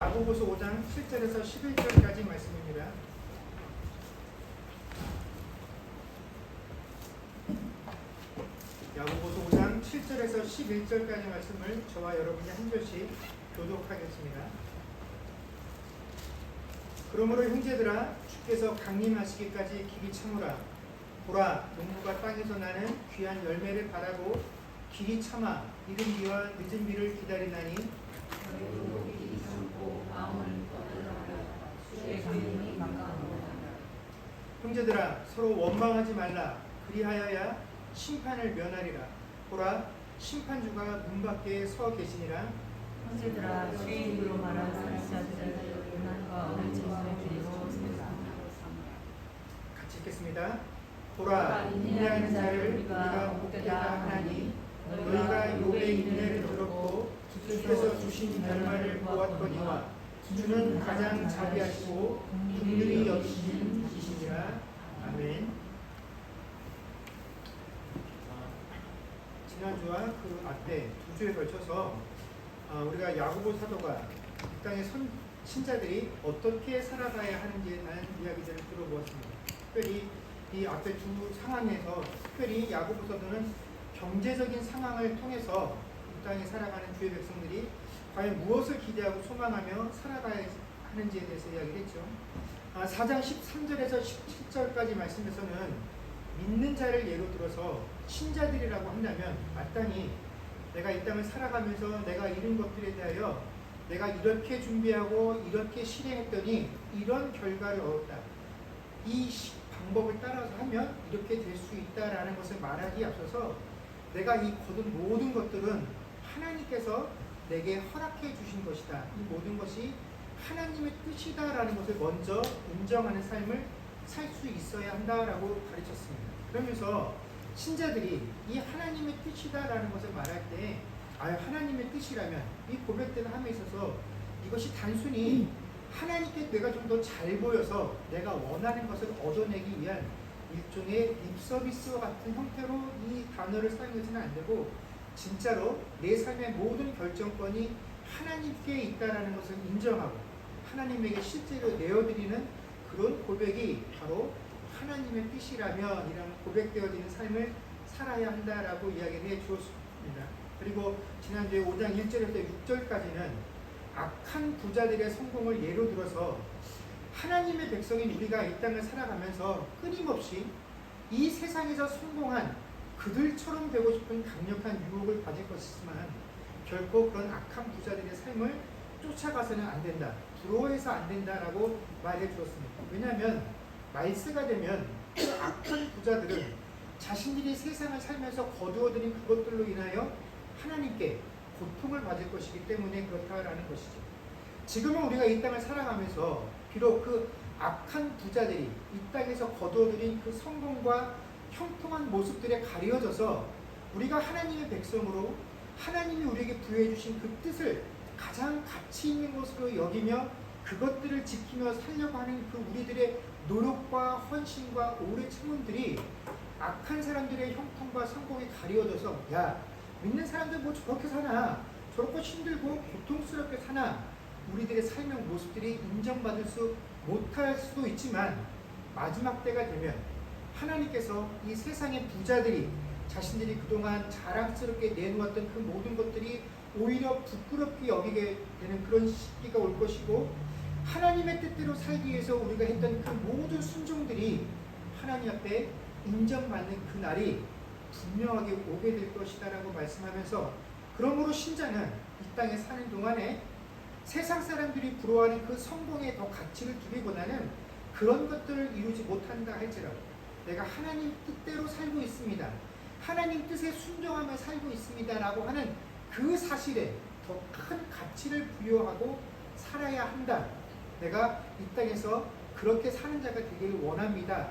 야고보서 5장 7절에서 11절까지 말씀입니다. 야고보서 5장 7절에서 11절까지 말씀을 저와 여러분이 한 절씩 교독하겠습니다. 그러므로 형제들아, 주께서 강림하시기까지 길이 참으라. 보라, 농부가 땅에서 나는 귀한 열매를 바라고 길이 참아 이른 비와 늦은 비를 기다리나니 형제들아, 서로 원망하지 말라. 그리하여야 심판을 면하리라. 보라, 심판주가 문 밖에 서 계시니라. 형제들아, 주의 이름으로 말한 사자들을 고난과 어려짐을 길로 세우라. 같이 읽겠습니다. 보라, 인내하는 자를 우리가 복되다 하나니 너희가 욥의 인내를 들었고 주께서 주신 결말을 보았거니와 주는 가장 자비하시고 긍휼히 여기시는 분이시니라. 아멘. 지난주와 그 앞에 두 주에 걸쳐서 우리가 야고보 사도가 이 땅의 신자들이 어떻게 살아가야 하는지에 대한 이야기들을 들어보았습니다. 특별히 이 앞에 두 상황에서 특별히 야고보 사도는 경제적인 상황을 통해서 이 땅에 살아가는 주의 백성들이 과연 무엇을 기대하고 소망하며 살아가야 하는지에 대해서 이야기를 했죠. 4장 13절에서 17절까지 말씀에서는 믿는 자를 예로 들어서 신자들이라고 한다면 마땅히 내가 이 땅을 살아가면서 내가 이룬 것들에 대하여 내가 이렇게 준비하고 이렇게 실행했더니 이런 결과를 얻었다. 이 방법을 따라서 하면 이렇게 될 수 있다라는 것을 말하기에 앞서서 내가 이 거둔 모든 것들은 하나님께서 내게 허락해 주신 것이다. 이 모든 것이 하나님의 뜻이다라는 것을 먼저 인정하는 삶을 살 수 있어야 한다라고 가르쳤습니다. 그러면서 신자들이 이 하나님의 뜻이다라는 것을 말할 때 하나님의 뜻이라면 이 고백들을 함에 있어서 이것이 단순히 하나님께 내가 좀 더 잘 보여서 내가 원하는 것을 얻어내기 위한 일종의 립서비스와 같은 형태로 이 단어를 사용해서는 안 되고 진짜로 내 삶의 모든 결정권이 하나님께 있다라는 것을 인정하고 하나님에게 실제로 내어드리는 그런 고백이 바로 하나님의 뜻이라면 이런 고백되어지는 삶을 살아야 한다라고 이야기를 해 주었습니다. 그리고 지난주에 5장 1절부터 6절까지는 악한 부자들의 성공을 예로 들어서 하나님의 백성인 우리가 이 땅을 살아가면서 끊임없이 이 세상에서 성공한 그들처럼 되고 싶은 강력한 유혹을 받을 것이지만 결코 그런 악한 부자들의 삶을 쫓아가서는 안 된다. 부러워해서 안 된다라고 말해 주었습니다. 왜냐하면 말세가 되면 그 악한 부자들은 자신들이 세상을 살면서 거두어들인 그것들로 인하여 하나님께 고통을 받을 것이기 때문에 그렇다라는 것이죠. 지금은 우리가 이 땅을 살아가면서 비록 그 악한 부자들이 이 땅에서 거두어들인 그 성공과 형통한 모습들에 가려져서 우리가 하나님의 백성으로 하나님이 우리에게 부여해 주신 그 뜻을 가장 가치 있는 것으로 여기며 그것들을 지키며 살려고 하는 그 우리들의 노력과 헌신과 오래 참음들이 악한 사람들의 형통과 성공에 가려져서 야, 믿는 사람들 뭐 저렇게 사나, 저렇게 힘들고 고통스럽게 사나, 우리들의 삶의 모습들이 인정받을 수 못할 수도 있지만 마지막 때가 되면 하나님께서 이 세상의 부자들이 자신들이 그동안 자랑스럽게 내놓았던 그 모든 것들이 오히려 부끄럽게 여기게 되는 그런 시기가 올 것이고 하나님의 뜻대로 살기 위해서 우리가 했던 그 모든 순종들이 하나님 앞에 인정받는 그 날이 분명하게 오게 될 것이다라고 말씀하면서 그러므로 신자는 이 땅에 사는 동안에 세상 사람들이 부러워하는 그 성공에 더 가치를 두기보다는 그런 것들을 이루지 못한다 할지라도 내가 하나님 뜻대로 살고 있습니다. 하나님 뜻에 순종하며 살고 있습니다. 라고 하는 그 사실에 더 큰 가치를 부여하고 살아야 한다. 내가 이 땅에서 그렇게 사는 자가 되기를 원합니다.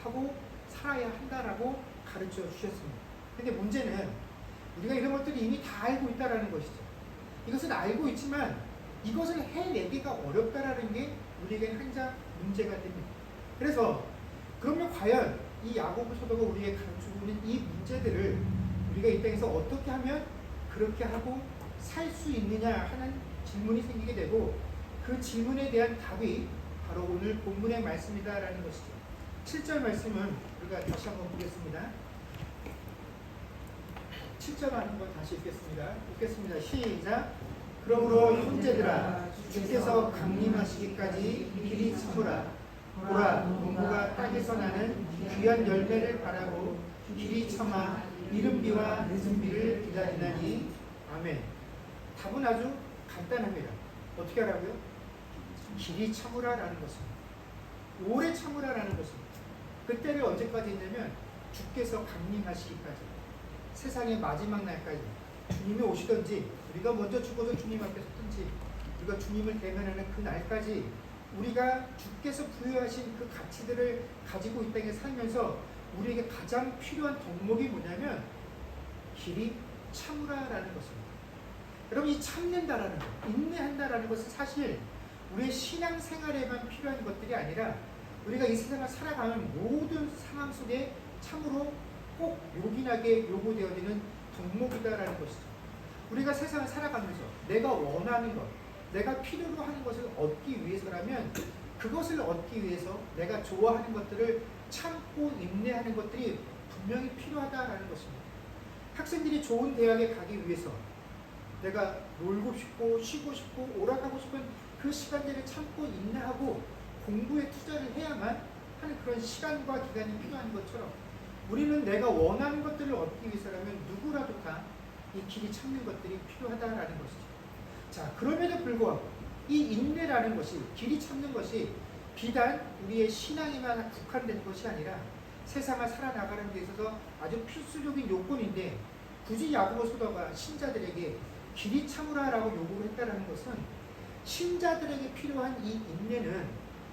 하고 살아야 한다라고 가르쳐 주셨습니다. 근데 문제는 우리가 이런 것들이 이미 다 알고 있다라는 것이죠. 이것은 알고 있지만 이것을 해내기가 어렵다라는 게 우리에게는 항상 문제가 됩니다. 그래서 그러면 과연 이 야고보 사도가 우리에게 가르치고 있는 이 문제들을 우리가 이 땅에서 어떻게 하면 그렇게 하고 살 수 있느냐 하는 질문이 생기게 되고 그 질문에 대한 답이 바로 오늘 본문의 말씀이다라는 것이죠. 7절 말씀은 우리가 다시 한번 보겠습니다. 7절 한번 다시 읽겠습니다. 읽겠습니다. 시작. 그러므로 형제들아 주께서 강림하시기까지 길이 참으라. 보라 농부가 땅에서 나는 귀한 열매를 바라고 길이 참아 이른 비와 늦은 비를 기다리나니. 아멘. 답은 아주 간단합니다. 어떻게 하라고요? 길이 참으라라는 것입니다. 오래 참으라라는 것입니다. 그때를 언제까지 있냐면 주께서 강림하시기까지, 세상의 마지막 날까지 주님이 오시든지 우리가 먼저 죽어서 주님 앞에 섰든지 우리가 주님을 대면하는 그 날까지 우리가 주께서 부여하신 그 가치들을 가지고 이 땅에 살면서 우리에게 가장 필요한 덕목이 뭐냐면 길이 참으라라는 것입니다. 여러분, 이 참는다라는 것, 인내한다라는 것은 사실 우리의 신앙생활에만 필요한 것들이 아니라 우리가 이 세상을 살아가는 모든 상황 속에 참으로 꼭 요긴하게 요구되어지는 덕목이다라는 것이죠. 우리가 세상을 살아가면서 내가 원하는 것, 내가 필요로 하는 것을 얻기 위해서라면 그것을 얻기 위해서 내가 좋아하는 것들을 참고 인내하는 것들이 분명히 필요하다라는 것입니다. 학생들이 좋은 대학에 가기 위해서 내가 놀고 싶고 쉬고 싶고 오락하고 싶은 그 시간들을 참고 인내하고 공부에 투자를 해야만 하는 그런 시간과 기간이 필요한 것처럼 우리는 내가 원하는 것들을 얻기 위해서라면 누구라도 다 이 길이 참는 것들이 필요하다라는 것이죠. 자, 그럼에도 불구하고 이 인내라는 것이, 길이 참는 것이 비단 우리의 신앙에만 국한된 것이 아니라 세상을 살아나가는 데 있어서 아주 필수적인 요건인데, 굳이 야고보 사도가 신자들에게 길이 참으라라고 요구를 했다는 것은 신자들에게 필요한 이 인내는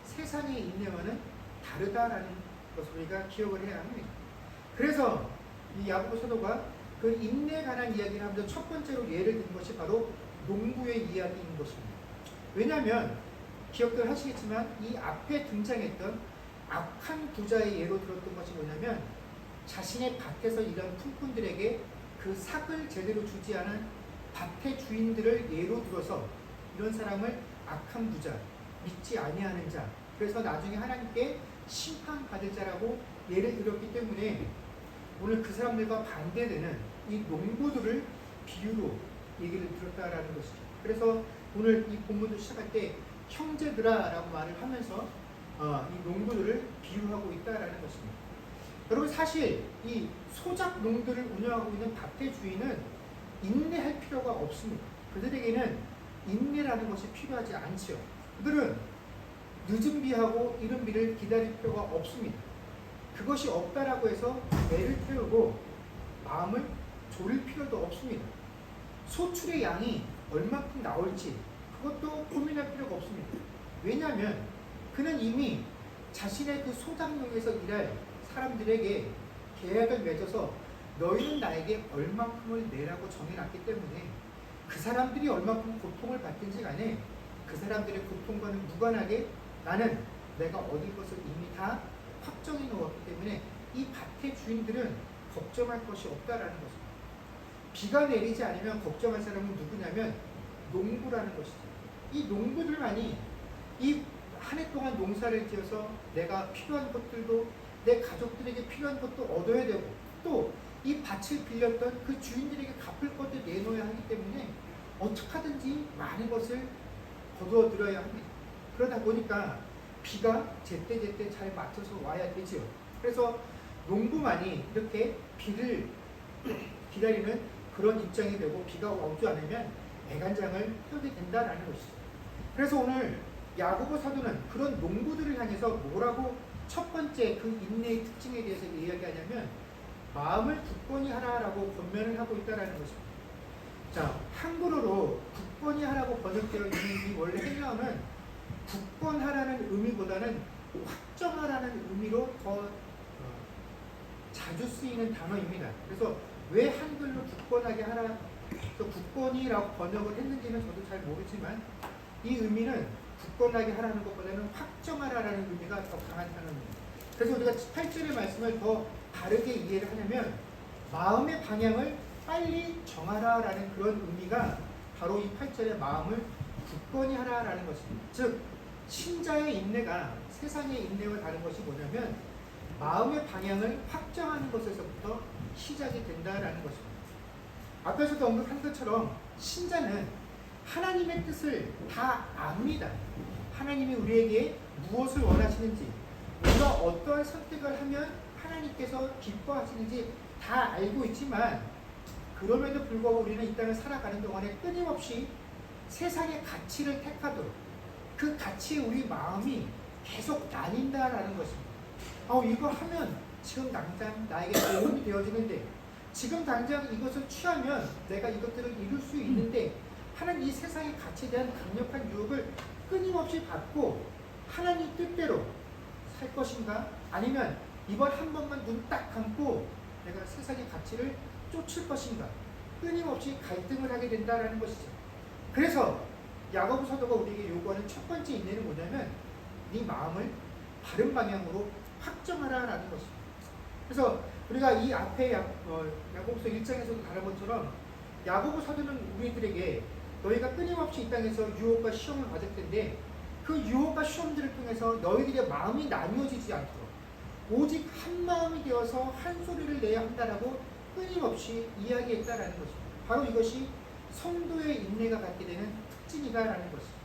세상의 인내와는 다르다라는 것을 우리가 기억을 해야 합니다. 그래서 이 야고보 사도가 그 인내에 관한 이야기를 하면서 첫 번째로 예를 든 것이 바로 농부의 이야기인 것입니다. 왜냐하면 기억들 하시겠지만 이 앞에 등장했던 악한 부자의 예로 들었던 것이 뭐냐면 자신의 밭에서 일한 품꾼들에게 그 삭을 제대로 주지 않은 밭의 주인들을 예로 들어서 이런 사람을 악한 부자, 믿지 아니하는 자, 그래서 나중에 하나님께 심판받을 자라고 예를 들었기 때문에 오늘 그 사람들과 반대되는 이 농부들을 비유로 얘기를 들었다라는 것이죠. 그래서 오늘 이 본문도 시작할 때 형제들아 라고 말을 하면서 이 농부들을 비유하고 있다라는 것입니다. 여러분, 사실 이 소작 농들을 운영하고 있는 밭의 주인은 인내할 필요가 없습니다. 그들에게는 인내라는 것이 필요하지 않지요. 그들은 늦은 비하고 이른 비를 기다릴 필요가 없습니다. 그것이 없다라고 해서 배를 태우고 마음을 졸일 필요도 없습니다. 소출의 양이 얼마큼 나올지 그것도 고민할 필요가 없습니다. 왜냐하면 그는 이미 자신의 그 소작농에서 일할 사람들에게 계약을 맺어서 너희는 나에게 얼마큼을 내라고 정해놨기 때문에 그 사람들이 얼마큼 고통을 받든지 간에 그 사람들의 고통과는 무관하게 나는 내가 얻을 것을 이미 다 확정해 놓았기 때문에 이 밭의 주인들은 걱정할 것이 없다라는 것입니다. 비가 내리지 않으면 걱정할 사람은 누구냐면 농부라는 것이죠. 이 농부들만이 이 한 해 동안 농사를 지어서 내가 필요한 것들도 내 가족들에게 필요한 것도 얻어야 되고 또 이 밭을 빌렸던 그 주인들에게 갚을 것도 내놓아야 하기 때문에 어떻게 하든지 많은 것을 거두어 들어야 합니다. 그러다 보니까 비가 제때제때 잘 맞춰서 와야 되지요. 그래서 농부만이 이렇게 비를 기다리는 그런 입장이 되고 비가 오지 않으면 애간장을 펴게 된다라는 것이죠. 그래서 오늘 야고보 사도는 그런 농부들을 향해서 뭐라고 첫 번째 그 인내의 특징에 대해서 이야기하냐면 마음을 굳건히 하라라고 권면을 하고 있다라는 것입니다. 자, 한글어로 굳건히 하라고 번역되어 있는 이 원래 헬라어는 굳건하라는 의미보다는 확정하라는 의미로 더 자주 쓰이는 단어입니다. 그래서 왜 한글로 굳건하게 하라, 또 굳건히라고 번역을 했는지는 저도 잘 모르지만 이 의미는 굳건하게 하라는 것보다는 확정하라는 의미가 더 강한 단어입니다. 그래서 우리가 8절의 말씀을 더 다르게 이해를 하려면 마음의 방향을 빨리 정하라라는 그런 의미가 바로 이 8절의 마음을 굳건히 하라라는 것입니다. 즉 신자의 인내가 세상의 인내와 다른 것이 뭐냐면 마음의 방향을 확정하는 것에서부터 시작이 된다라는 것입니다. 앞에서도 언급한 것처럼 신자는 하나님의 뜻을 다 압니다. 하나님이 우리에게 무엇을 원하시는지, 우리가 어떠한 선택을 하면 하나님께서 기뻐하시는지 다 알고 있지만, 그럼에도 불구하고 우리는 이 땅을 살아가는 동안에 끊임없이 세상의 가치를 택하도록 그 가치에 우리 마음이 계속 나뉜다라는 것입니다. 이거 하면 지금 당장 나에게 도움이 되어지는데, 지금 당장 이것을 취하면 내가 이것들을 이룰 수 있는데 하는 이 세상의 가치에 대한 강력한 유혹을 끊임없이 받고 하나님 뜻대로 살 것인가? 아니면 이번 한 번만 눈 딱 감고 내가 세상의 가치를 쫓을 것인가? 끊임없이 갈등을 하게 된다는 것이죠. 그래서 야고보 사도가 우리에게 요구하는 첫 번째 인내는 뭐냐면 네 마음을 바른 방향으로 확정하라라는 것입니다. 그래서 우리가 이 앞에 야고보서 1장에서도 다룬 것처럼 야고보 사도는 우리들에게 너희가 끊임없이 이 땅에서 유혹과 시험을 받을 텐데 그 유혹과 시험들을 통해서 너희들의 마음이 나뉘어지지 않도록 오직 한 마음이 되어서 한 소리를 내야 한다라고 끊임없이 이야기했다라는 것입니다. 바로 이것이 성도의 인내가 갖게 되는 특징이다라는 것입니다.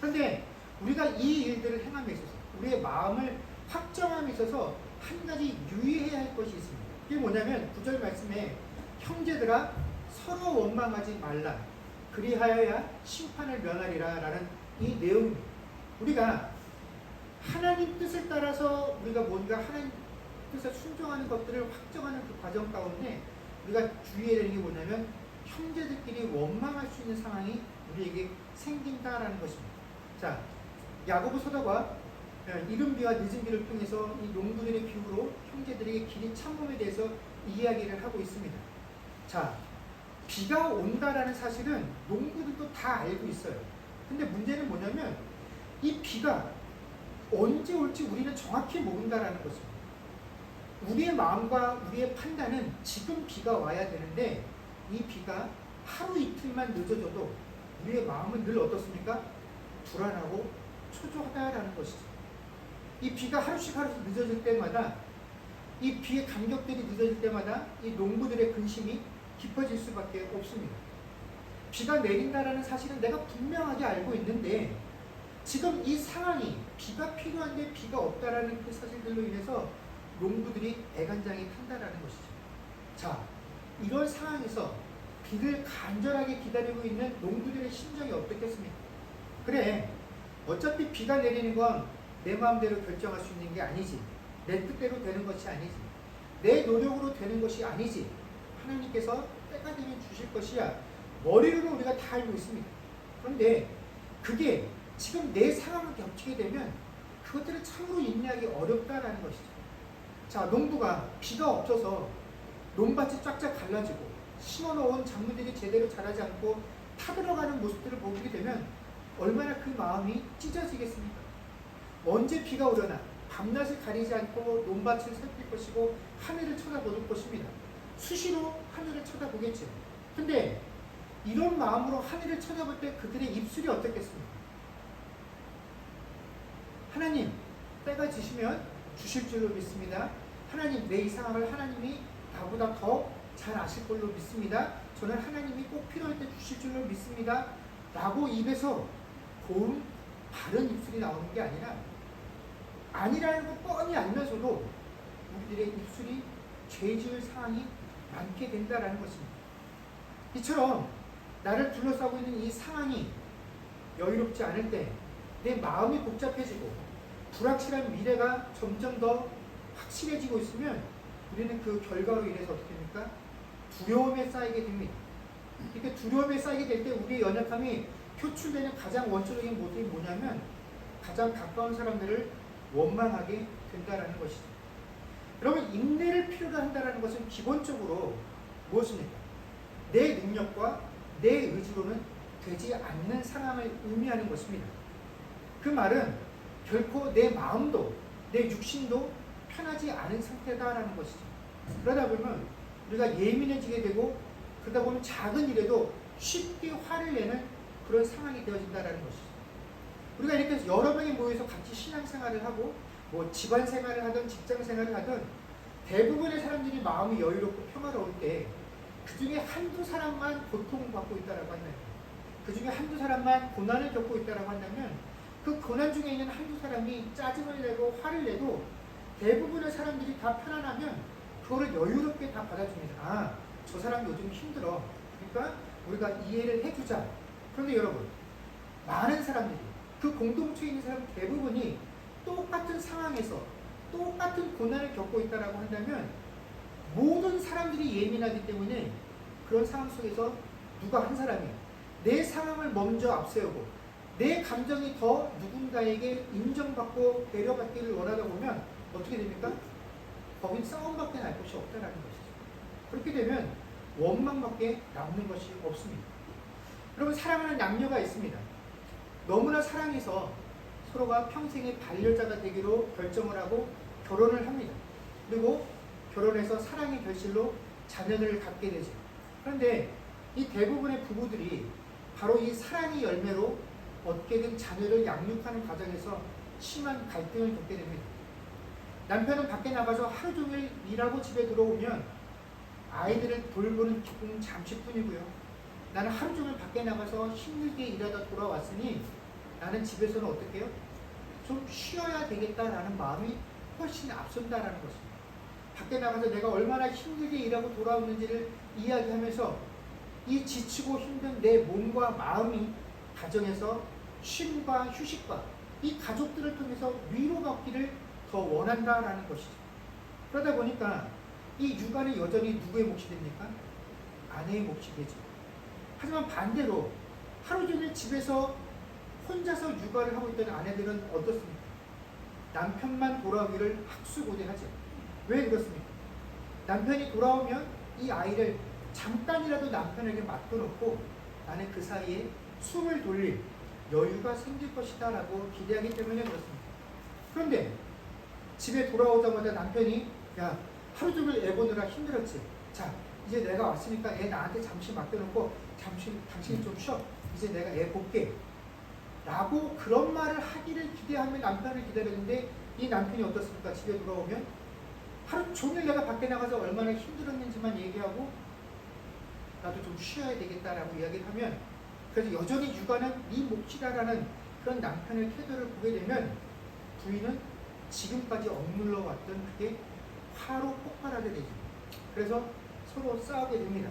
그런데 우리가 이 일들을 행함에 있어서 우리의 마음을 확정함에 있어서 한 가지 유의해야 할 것이 있습니다. 그게 뭐냐면 9절 말씀에 형제들아 서로 원망하지 말라 그리하여야 심판을 면하리라 라는 이 내용입니다. 우리가 하나님 뜻을 따라서 우리가 뭔가 하나님 뜻에 순종하는 것들을 확정하는 그 과정 가운데 우리가 주의해야 되는 게 뭐냐면 형제들끼리 원망할 수 있는 상황이 우리에게 생긴다라는 것입니다. 자, 야고보 사도가 이른 비와 늦은 비를 통해서 이 농부들의 비유로 형제들에게 길이 참음에 대해서 이야기를 하고 있습니다. 자, 비가 온다라는 사실은 농부들도 다 알고 있어요. 근데 문제는 뭐냐면 이 비가 언제 올지 우리는 정확히 모른다라는 것입니다. 우리의 마음과 우리의 판단은 지금 비가 와야 되는데 이 비가 하루 이틀만 늦어져도 우리의 마음은 늘 어떻습니까? 불안하고 초조하다라는 것이죠. 이 비가 하루씩 늦어질 때마다 이 비의 간격들이 늦어질 때마다 이 농부들의 근심이 깊어질 수밖에 없습니다. 비가 내린다라는 사실은 내가 분명하게 알고 있는데 지금 이 상황이 비가 필요한데 비가 없다라는 그 사실들로 인해서 농부들이 애간장이 탄다라는 것이죠. 자, 이런 상황에서 비를 간절하게 기다리고 있는 농부들의 심정이 어떻겠습니까? 그래, 어차피 비가 내리는 건 내 마음대로 결정할 수 있는 게 아니지. 내 뜻대로 되는 것이 아니지. 내 노력으로 되는 것이 아니지. 하나님께서 때가 되면 주실 것이야. 머리로는 우리가 다 알고 있습니다. 그런데 그게 지금 내 상황을 겹치게 되면 그것들을 참으로 인내하기 어렵다라는 것이죠. 자, 농부가 비가 없어서 논밭이 쫙쫙 갈라지고 심어놓은 작물들이 제대로 자라지 않고 타들어가는 모습들을 보게 되면 얼마나 그 마음이 찢어지겠습니까? 언제 비가 오려나 밤낮을 가리지 않고 논밭을 살필 것이고 하늘을 쳐다볼 것입니다. 수시로 하늘을 쳐다보겠죠. 근데 이런 마음으로 하늘을 쳐다볼 때 그들의 입술이 어떻겠습니까? 하나님, 때가 지시면 주실 줄로 믿습니다. 하나님, 내 이 상황을 하나님이 나보다 더 잘 아실 걸로 믿습니다. 저는 하나님이 꼭 필요할 때 주실 줄로 믿습니다. 라고 입에서 고운 바른 입술이 나오는 게 아니라 아니라는 거 뻔히 알면서도 우리들의 입술이 죄 지을 상황이 많게 된다라는 것입니다. 이처럼 나를 둘러싸고 있는 이 상황이 여유롭지 않을 때 내 마음이 복잡해지고 불확실한 미래가 점점 더 확실해지고 있으면 우리는 그 결과로 인해서 어떻게 됩니까? 두려움에 쌓이게 됩니다. 이렇게 두려움에 쌓이게 될 때 우리의 연약함이 표출되는 가장 원초적인 모습이 뭐냐면 가장 가까운 사람들을 원망하게 된다라는 것이죠. 여러분, 인내를 필요로 한다는 것은 기본적으로 무엇입니까? 내 능력과 내 의지로는 되지 않는 상황을 의미하는 것입니다. 그 말은 결코 내 마음도 내 육신도 편하지 않은 상태다라는 것이죠. 그러다 보면 우리가 예민해지게 되고 그러다 보면 작은 일에도 쉽게 화를 내는 그런 상황이 되어진다라는 것이죠. 우리가 이렇게 해서 여러 명이 모여서 같이 신앙생활을 하고 뭐 집안 생활을 하든 직장 생활을 하든 대부분의 사람들이 마음이 여유롭고 평화로울 때 그 중에 한두 사람만 고통을 받고 있다라고 한다면, 그 중에 한두 사람만 고난을 겪고 있다라고 한다면, 그 고난 중에 있는 한두 사람이 짜증을 내고 화를 내도 대부분의 사람들이 다 편안하면 그거를 여유롭게 다 받아줍니다. 아, 저 사람 요즘 힘들어. 그러니까 우리가 이해를 해주자. 그런데 여러분, 많은 사람들이, 그 공동체에 있는 사람 대부분이 똑같은 상황에서 똑같은 고난을 겪고 있다라고 한다면 모든 사람들이 예민하기 때문에 그런 상황 속에서 누가 한 사람이 내 상황을 먼저 앞세우고 내 감정이 더 누군가에게 인정받고 배려받기를 원하다 보면 어떻게 됩니까? 거긴 싸움밖에 날 것이 없다라는 것이죠. 그렇게 되면 원망밖에 남는 것이 없습니다. 여러분, 사랑하는 남녀가 있습니다. 너무나 사랑해서 서로가 평생의 반려자가 되기로 결정을 하고 결혼을 합니다. 그리고 결혼해서 사랑의 결실로 자녀를 갖게 되죠. 그런데 이 대부분의 부부들이 바로 이 사랑의 열매로 얻게 된 자녀를 양육하는 과정에서 심한 갈등을 겪게 됩니다. 남편은 밖에 나가서 하루 종일 일하고 집에 들어오면 아이들을 돌보는 기쁨은 잠시뿐이고요. 나는 하루 종일 밖에 나가서 힘들게 일하다 돌아왔으니 나는 집에서는 어떻게 해요? 좀 쉬어야 되겠다라는 마음이 훨씬 앞선다라는 것입니다. 밖에 나가서 내가 얼마나 힘들게 일하고 돌아오는지를 이야기하면서 이 지치고 힘든 내 몸과 마음이 가정에서 쉼과 휴식과 이 가족들을 통해서 위로받기를 더 원한다라는 것이죠. 그러다 보니까 이 육아는 여전히 누구의 몫이 됩니까? 아내의 몫이 되죠. 하지만 반대로 하루 종일 집에서 혼자서 육아를 하고 있던 아내들은 어떻습니까? 남편만 돌아오기를 학수고대하죠. 왜 그렇습니까? 남편이 돌아오면 이 아이를 잠깐이라도 남편에게 맡겨놓고 나는 그 사이에 숨을 돌릴 여유가 생길 것이다 라고 기대하기 때문에 그렇습니다. 그런데 집에 돌아오자마자 남편이 야, 하루 종일 애 보느라 힘들었지. 자, 이제 내가 왔으니까 애 나한테 잠시 맡겨놓고 잠시 당신이 좀 쉬어. 이제 내가 애 볼게. 라고 그런 말을 하기를 기대하며 남편을 기다렸는데 이 남편이 어떻습니까? 집에 돌아오면 하루 종일 내가 밖에 나가서 얼마나 힘들었는지만 얘기하고 나도 좀 쉬어야 되겠다라고 이야기를 하면, 그래서 여전히 육아는 네 몫이다라는 그런 남편의 태도를 보게 되면 부인은 지금까지 억눌러 왔던 그게 화로 폭발하게 되죠. 그래서 서로 싸우게 됩니다.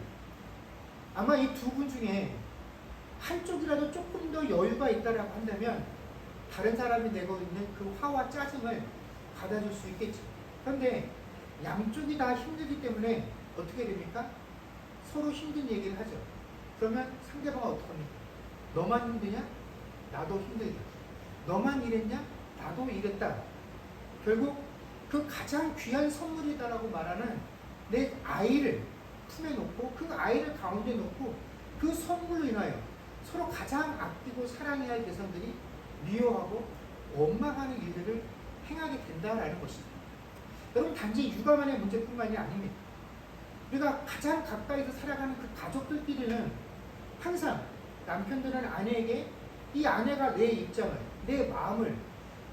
아마 이 두 분 중에 한쪽이라도 조금 더 여유가 있다라고 한다면 다른 사람이 내고 있는 그 화와 짜증을 받아줄 수 있겠죠. 그런데 양쪽이 다 힘들기 때문에 어떻게 됩니까? 서로 힘든 얘기를 하죠. 그러면 상대방은 어떡합니까? 너만 힘드냐? 나도 힘들다. 너만 이랬냐? 나도 이랬다. 결국 그 가장 귀한 선물이다라고 말하는 내 아이를 품에 놓고 그 아이를 가운데 놓고 그 선물로 인하여 서로 가장 아끼고 사랑해야 할 대상들이 미워하고 원망하는 일들을 행하게 된다라는 것입니다. 여러분, 단지 육아만의 문제뿐만이 아닙니다. 우리가 가장 가까이서 살아가는 그 가족들끼리는 항상 남편들은 아내에게 이 아내가 내 입장을, 내 마음을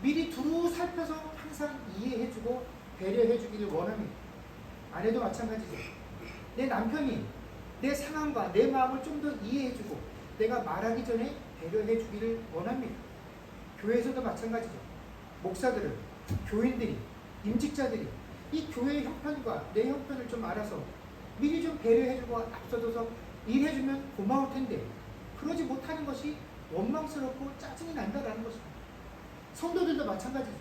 미리 두루 살펴서 항상 이해해주고 배려해주기를 원합니다. 아내도 마찬가지죠. 내 남편이 내 상황과 내 마음을 좀 더 이해해주고 내가 말하기 전에 배려해주기를 원합니다. 교회에서도 마찬가지죠. 목사들은, 교인들이, 임직자들이 이 교회의 형편과 내 형편을 좀 알아서 미리 좀 배려해주고 앞서줘서 일해주면 고마울 텐데 그러지 못하는 것이 원망스럽고 짜증이 난다라는 것입니다. 성도들도 마찬가지죠.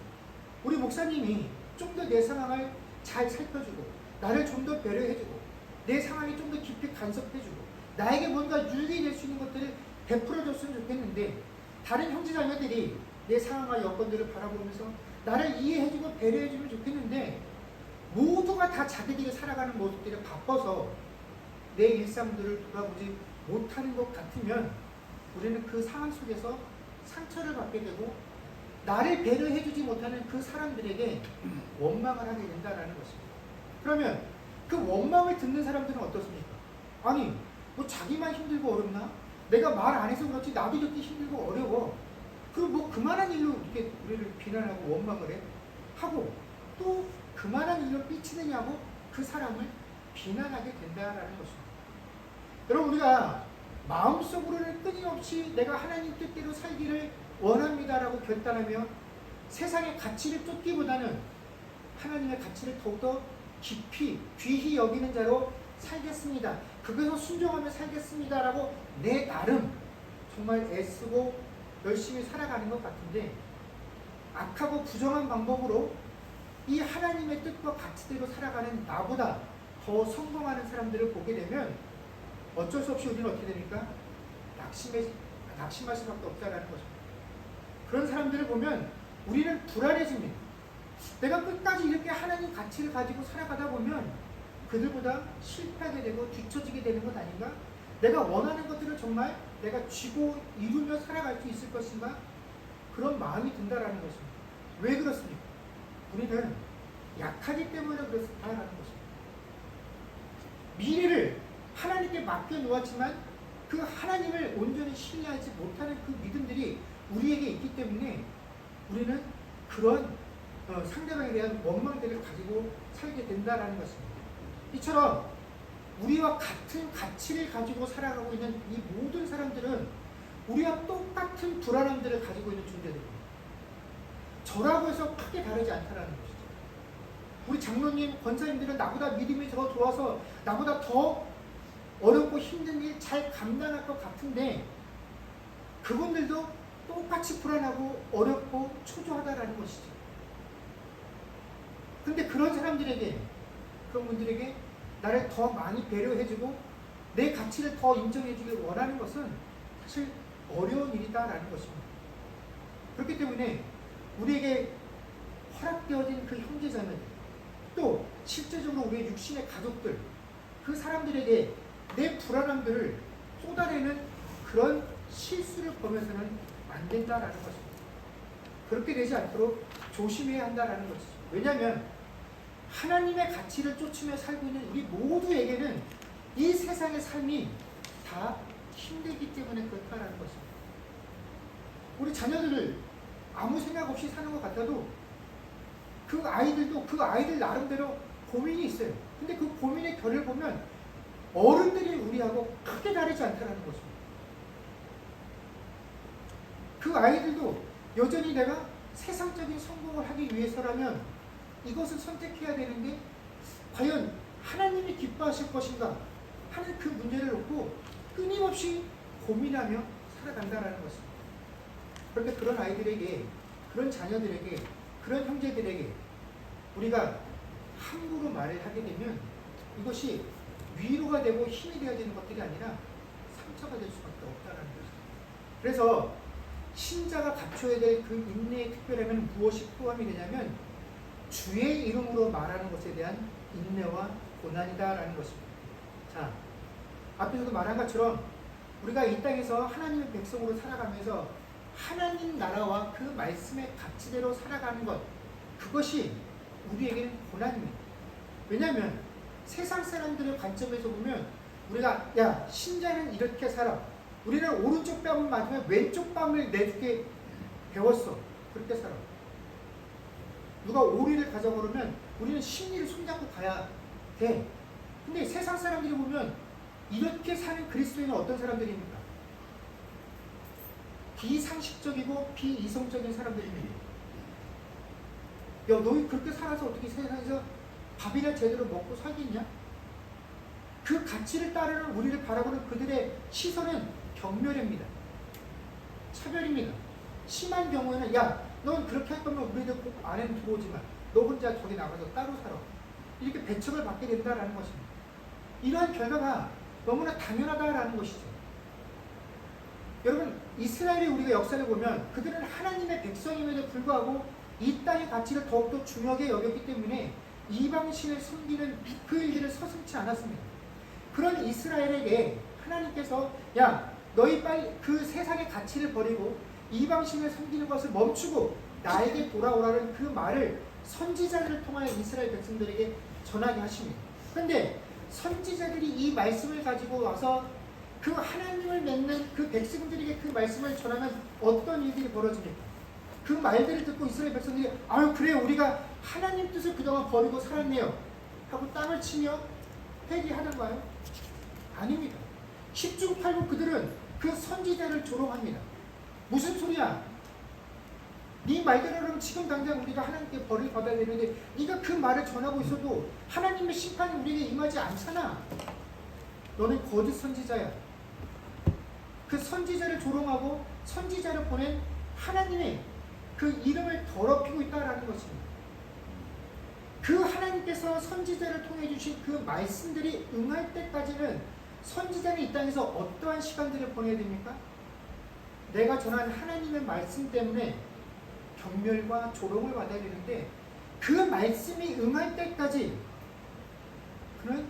우리 목사님이 좀 더 내 상황을 잘 살펴주고 나를 좀 더 배려해주고 내 상황이 좀 더 깊이 간섭해주고 나에게 뭔가 유익이 될 수 있는 것들을 베풀어줬으면 좋겠는데 다른 형제자매들이 내 상황과 여건들을 바라보면서 나를 이해해주고 배려해주면 좋겠는데 모두가 다 자기들이 살아가는 모습들에 바빠서 내 일상들을 돌아보지 못하는 것 같으면 우리는 그 상황 속에서 상처를 받게 되고 나를 배려해주지 못하는 그 사람들에게 원망을 하게 된다는 것입니다. 그러면 그 원망을 듣는 사람들은 어떻습니까? 아니, 뭐 자기만 힘들고 어렵나? 내가 말 안 해서 그렇지 나도 이렇게 힘들고 어려워. 그리고 뭐 그만한 일로 이렇게 우리를 비난하고 원망을 해? 하고 또 그만한 일로 삐치느냐고 그 사람을 비난하게 된다라는 것입니다. 여러분 우리가 마음속으로는 끊임없이 내가 하나님 뜻대로 살기를 원합니다라고 결단하며 세상의 가치를 쫓기보다는 하나님의 가치를 더욱더 깊이 귀히 여기는 자로 살겠습니다. 그것을 순종하며 살겠습니다라고 내 나름 정말 애쓰고 열심히 살아가는 것 같은데 악하고 부정한 방법으로 이 하나님의 뜻과 가치대로 살아가는 나보다 더 성공하는 사람들을 보게 되면 어쩔 수 없이 우리는 어떻게 됩니까? 낙심할 수밖에 없다라는 것입니다. 그런 사람들을 보면 우리는 불안해집니다. 내가 끝까지 이렇게 하나님 가치를 가지고 살아가다 보면 그들보다 실패하게 되고 뒤처지게 되는 것 아닌가? 내가 원하는 것들을 정말 내가 쥐고 이루며 살아갈 수 있을 것인가? 그런 마음이 든다라는 것입니다. 왜 그렇습니까? 우리는 약하기 때문에 그렇다라는 것입니다. 미래를 하나님께 맡겨놓았지만 그 하나님을 온전히 신뢰하지 못하는 그 믿음들이 우리에게 있기 때문에 우리는 그런 상대방에 대한 원망들을 가지고 살게 된다는 것입니다. 이처럼 우리와 같은 가치를 가지고 살아가고 있는 이 모든 사람들은 우리와 똑같은 불안함들을 가지고 있는 존재들입니다. 저라고 해서 크게 다르지 않다는 것이죠. 우리 장로님, 권사님들은 나보다 믿음이 더 좋아서 나보다 더 어렵고 힘든 일 잘 감당할 것 같은데 그분들도 똑같이 불안하고 어렵고 초조하다라는 것이죠. 근데 그런 사람들에게, 그런 분들에게 나를 더 많이 배려해주고 내 가치를 더 인정해주길 원하는 것은 사실 어려운 일이다라는 것입니다. 그렇기 때문에 우리에게 허락되어진 그 형제자매들, 또 실제적으로 우리의 육신의 가족들, 그 사람들에게 내 불안함들을 쏟아내는 그런 실수를 범해서는 안 된다라는 것입니다. 그렇게 되지 않도록 조심해야 한다라는 것이죠. 왜냐하면 하나님의 가치를 쫓으며 살고 있는 우리 모두에게는 이 세상의 삶이 다 힘들기 때문에 그렇다라는 것입니다. 우리 자녀들을 아무 생각 없이 사는 것 같아도 그 아이들도 그 아이들 나름대로 고민이 있어요. 근데 그 고민의 결을 보면 어른들이 우리하고 크게 다르지 않다는 것입니다. 그 아이들도 여전히 내가 세상적인 성공을 하기 위해서라면 이것을 선택해야 되는데 과연 하나님이 기뻐하실 것인가 하는 그 문제를 놓고 끊임없이 고민하며 살아간다는 것입니다. 그런데 그런 아이들에게, 그런 자녀들에게, 그런 형제들에게 우리가 함부로 말을 하게 되면 이것이 위로가 되고 힘이 되어지는 것들이 아니라 상처가 될 수밖에 없다는 것입니다. 그래서 신자가 갖춰야 될 그 인내의 특별함은 무엇이 포함이 되냐면 주의 이름으로 말하는 것에 대한 인내와 고난이다라는 것입니다. 자, 앞에서도 말한 것처럼 우리가 이 땅에서 하나님의 백성으로 살아가면서 하나님 나라와 그 말씀의 가치대로 살아가는 것, 그것이 우리에게는 고난입니다. 왜냐하면 세상 사람들의 관점에서 보면 우리가 야 신자는 이렇게 살아, 우리는 오른쪽 뺨을 맞으면 왼쪽 뺨을 내주게 배웠어, 그렇게 살아. 누가 오리를 가자고 그러면 우리는 심리를 손잡고 가야 돼. 근데 세상 사람들이 보면 이렇게 사는 그리스도인은 어떤 사람들입니까? 비상식적이고 비이성적인 사람들입니다. 야, 너희 그렇게 살아서 어떻게 세상에서 밥이나 제대로 먹고 살겠냐? 그 가치를 따르는 우리를 바라보는 그들의 시선은 경멸입니다. 차별입니다. 심한 경우에는 야, 넌 그렇게 할 거면 우리들 꼭 안에는 들어오지 마. 너 혼자 저기 나가서 따로 살아. 이렇게 배척을 받게 된다는 것입니다. 이러한 결과가 너무나 당연하다라는 것이죠. 여러분, 이스라엘의 우리가 역사를 보면 그들은 하나님의 백성임에도 불구하고 이 땅의 가치를 더욱더 중요하게 여겼기 때문에 이방신을 섬기는 그 일들을 서슴지 않았습니다. 그런 이스라엘에게 하나님께서 야, 너희 빨리 그 세상의 가치를 버리고 이방신을 섬기는 것을 멈추고 나에게 돌아오라는 그 말을 선지자들을 통하여 이스라엘 백성들에게 전하게 하십니다. 그런데 선지자들이 이 말씀을 가지고 와서 그 하나님을 맺는 그 백성들에게 그 말씀을 전하면 어떤 일들이 벌어집니까? 그 말들을 듣고 이스라엘 백성들이 아유 그래 우리가 하나님 뜻을 그동안 버리고 살았네요 하고 땅을 치며 회개하던가요? 아닙니다. 10중 8구 그들은 그 선지자를 조롱합니다. 무슨 소리야? 네 말대로는 지금 당장 우리가 하나님께 벌을 받아야 되는데 네가 그 말을 전하고 있어도 하나님의 심판이 우리에게 임하지 않잖아. 너는 거짓 선지자야. 그 선지자를 조롱하고 선지자를 보낸 하나님의 그 이름을 더럽히고 있다라는 것입니다. 그 하나님께서 선지자를 통해 주신 그 말씀들이 응할 때까지는 선지자는 이 땅에서 어떠한 시간들을 보내야 됩니까? 내가 전한 하나님의 말씀 때문에 경멸과 조롱을 받아야 되는데 그 말씀이 응할 때까지 그는